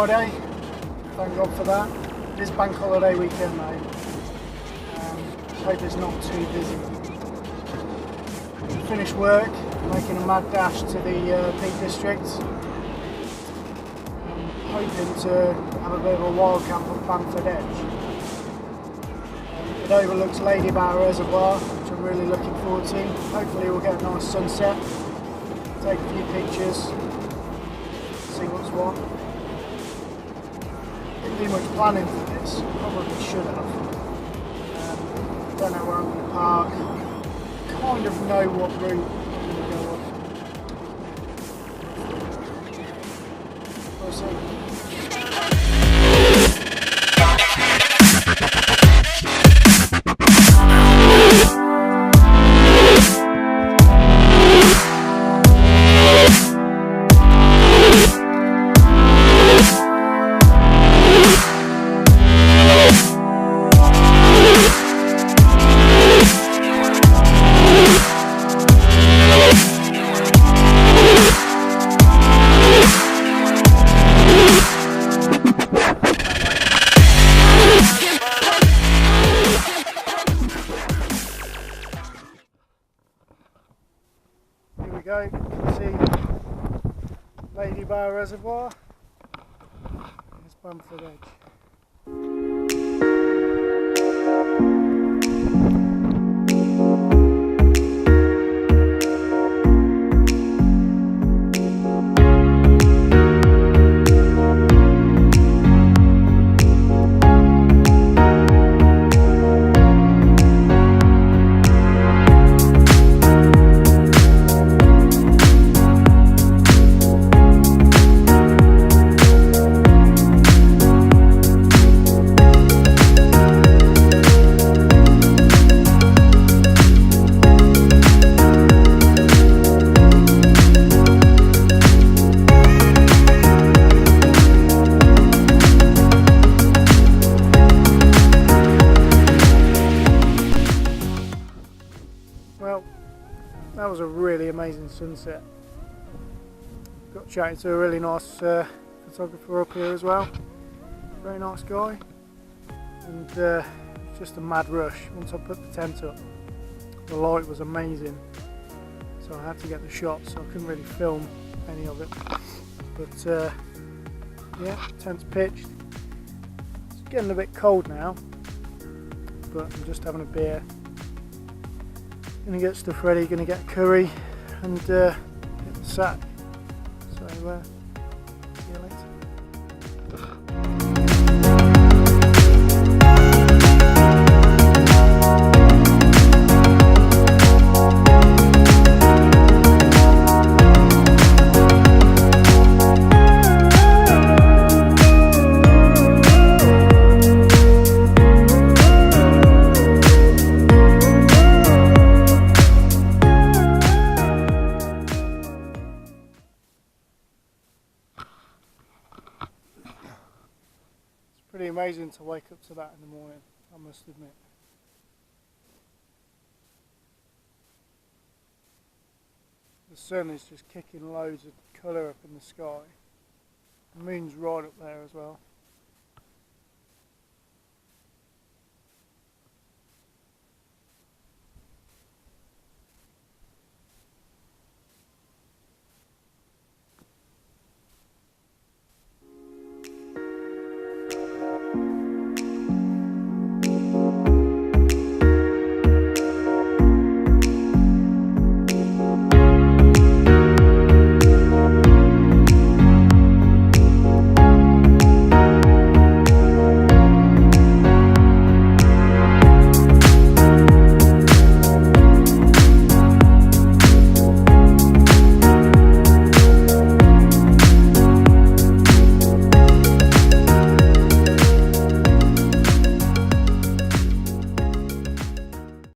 Friday, thank God for that. It is bank holiday weekend though. Hope it's not too busy. Finished work, making a mad dash to the Peak District. Hoping to have a bit of a wild camp at Bamford Edge. It overlooks Lady Bower Reservoir, which I'm really looking forward to. Hopefully we'll get a nice sunset, take a few pictures, see what's what. Didn't do much planning for this, probably should have. Don't know where I'm going to park, kind of know what route I'm going to go on. We'll see. Go, you can see Lady Bower Reservoir. It's Bamford Edge. Well, that was a really amazing sunset. Got chatting to a really nice photographer up here as well. Very nice guy. And just a mad rush once I put the tent up. The light was amazing, so I had to get the shots, so I couldn't really film any of it. But yeah, tent's pitched. It's getting a bit cold now, but I'm just having a beer. Gonna get stuff ready, gonna get a curry and hit the sack. So see you later. Pretty amazing to wake up to that in the morning, I must admit. The sun is just kicking loads of colour up in the sky. The moon's right up there as well.